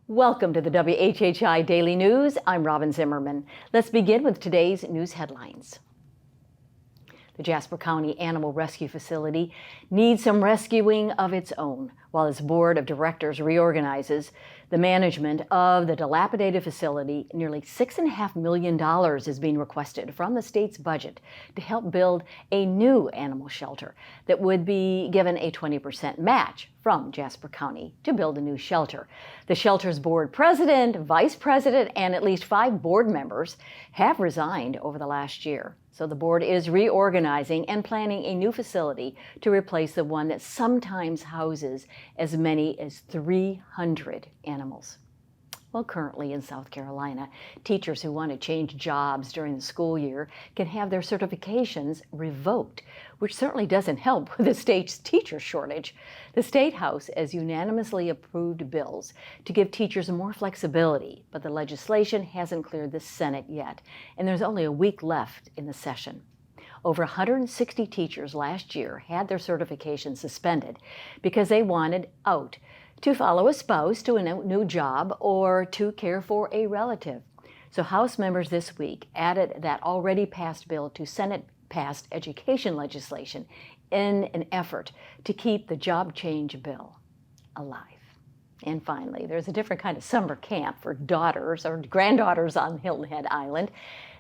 Welcome to the WHHI Daily News. I'm Robyn Zimmerman. Let's begin with today's news headlines. The Jasper County Animal Rescue Facility needs some rescuing of its own. While its board of directors reorganizes the management of the dilapidated facility, nearly $6.5 million is being requested from the state's budget to help build a new animal shelter that would be given a 20% match from Jasper County to build a new shelter. The shelter's board president, vice president, and at least 5 board members have resigned over the last year. So the board is reorganizing and planning a new facility to replace the one that sometimes houses as many as 300 animals. Well, currently in South Carolina, teachers who want to change jobs during the school year can have their certifications revoked, which certainly doesn't help with the state's teacher shortage. The State House has unanimously approved bills to give teachers more flexibility, but the legislation hasn't cleared the Senate yet, and there's only a week left in the session. Over 160 teachers last year had their certification suspended because they wanted out to follow a spouse to a new job or to care for a relative. So House members this week added that already passed bill to Senate-passed education legislation in an effort to keep the job change bill alive. And finally, there's a different kind of summer camp for daughters or granddaughters on Hilton Head Island.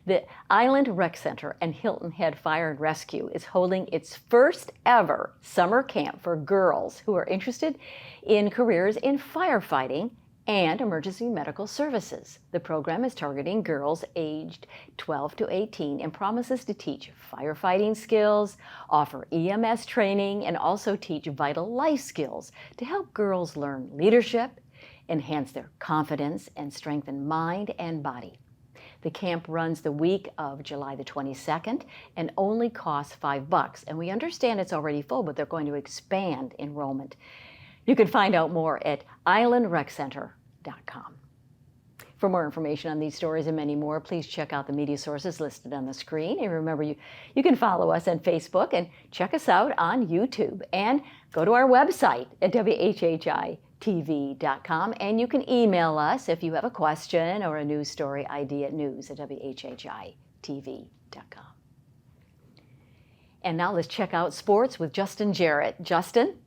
The Island Rec Center and Hilton Head Fire and Rescue is holding its first ever summer camp for girls who are interested in careers in firefighting and emergency medical services. The program is targeting girls aged 12 to 18 and promises to teach firefighting skills, offer EMS training, and also teach vital life skills to help girls learn leadership, enhance their confidence, and strengthen mind and body. The camp runs the week of July the 22nd and only costs $5. And we understand it's already full, but they're going to expand enrollment. You can find out more at islandreccenter.com. For more information on these stories and many more, please check out the media sources listed on the screen. And remember, you can follow us on Facebook and check us out on YouTube. And go to our website at WHHI-TV.com, and you can email us if you have a question or a news story idea at news@WHHI-TV.com. And now let's check out sports with Justin Jarrett. Justin?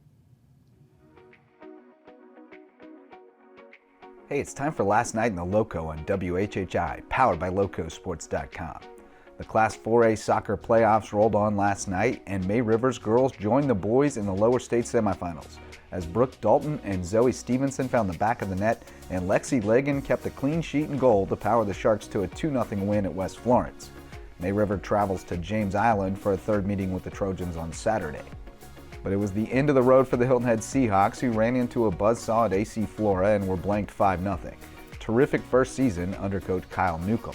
Hey, it's time for Last Night in the Loco on WHHI, powered by LocoSports.com. The Class 4A soccer playoffs rolled on last night, and May River's girls joined the boys in the lower state semifinals, as Brooke, Dalton, and Zoe Stevenson found the back of the net, and Lexie Lagan kept a clean sheet in goal to power the Sharks to a 2-0 win at West Florence. May River travels to James Island for a third meeting with the Trojans on Saturday. But it was the end of the road for the Hilton Head Seahawks, who ran into a buzzsaw at AC Flora and were blanked 5-0. Terrific first season under coach Kyle Newcomb.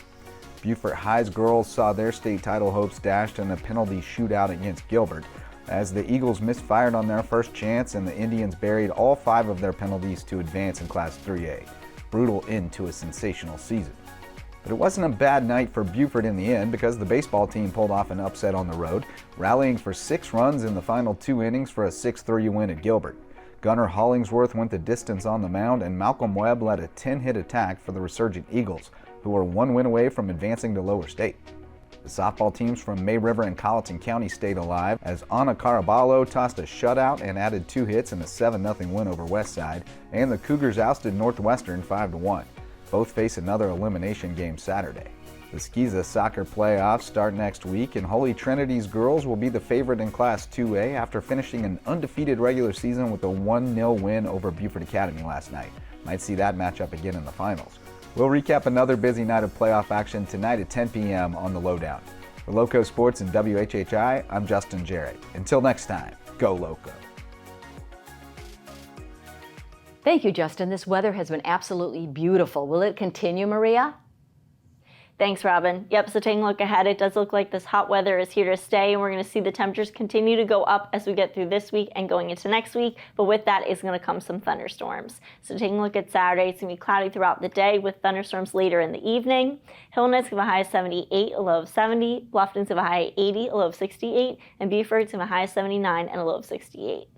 Beaufort High's girls saw their state title hopes dashed in a penalty shootout against Gilbert, as the Eagles misfired on their first chance and the Indians buried all 5 of their penalties to advance in Class 3A. Brutal end to a sensational season. But it wasn't a bad night for Beaufort in the end, because the baseball team pulled off an upset on the road, rallying for 6 runs in the final 2 innings for a 6-3 win at Gilbert. Gunnar Hollingsworth went the distance on the mound, and Malcolm Webb led a 10-hit attack for the resurgent Eagles, who were 1 win away from advancing to lower state. The softball teams from May River and Colleton County stayed alive, as Anna Caraballo tossed a shutout and added 2 hits in a 7-0 win over Westside, and the Cougars ousted Northwestern 5-1. Both face another elimination game Saturday. The Skiza soccer playoffs start next week, and Holy Trinity's girls will be the favorite in Class 2A after finishing an undefeated regular season with a 1-0 win over Beaufort Academy last night. Might see that matchup again in the finals. We'll recap another busy night of playoff action tonight at 10 p.m. on The Lowdown. For Loco Sports and WHHI, I'm Justin Jarrett. Until next time, go Loco. Thank you, Justin. This weather has been absolutely beautiful. Will it continue, Maria? Thanks, Robyn. Yep, so taking a look ahead, it does look like this hot weather is here to stay, and we're going to see the temperatures continue to go up as we get through this week and going into next week, but with that is going to come some thunderstorms. So taking a look at Saturday, it's going to be cloudy throughout the day with thunderstorms later in the evening. Hilton Head's going to have a high of 78, a low of 70. Bluffton's going to have a high of 80, a low of 68. And Beaufort's going to have a high of 79 and a low of 68.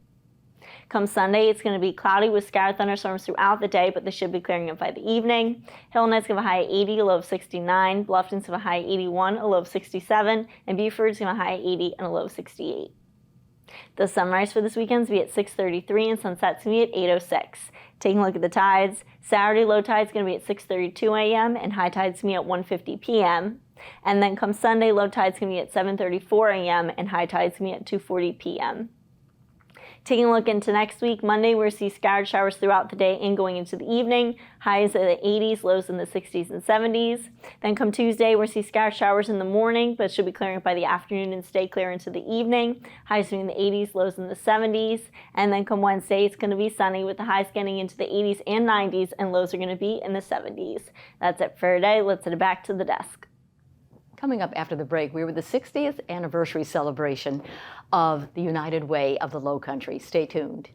Come Sunday, it's going to be cloudy with scattered thunderstorms throughout the day, but they should be clearing up by the evening. Hilton Head's going to have a high 80, a low of 69. Bluffton's going to have a high 81, a low of 67. And Beaufort's going to have a high 80 and a low of 68. The sunrise for this weekend is going to be at 6:33 and sunset's going to be at 8:06. Taking a look at the tides, Saturday low tide is going to be at 6:32 a.m. and high tide is going to be at 1:50 p.m. And then come Sunday, low tide is going to be at 7:34 a.m. and high tide is going to be at 2:40 p.m. Taking a look into next week, Monday we'll see scattered showers throughout the day and going into the evening. Highs in the 80s, lows in the 60s and 70s. Then come Tuesday, we'll see scattered showers in the morning, but should be clearing up by the afternoon and stay clear into the evening. Highs in the 80s, lows in the 70s. And then come Wednesday, it's going to be sunny with the highs getting into the 80s and 90s, and lows are going to be in the 70s. That's it for today. Let's head back to the desk. Coming up after the break, we were the 60th anniversary celebration of the United Way of the Low Country. Stay tuned.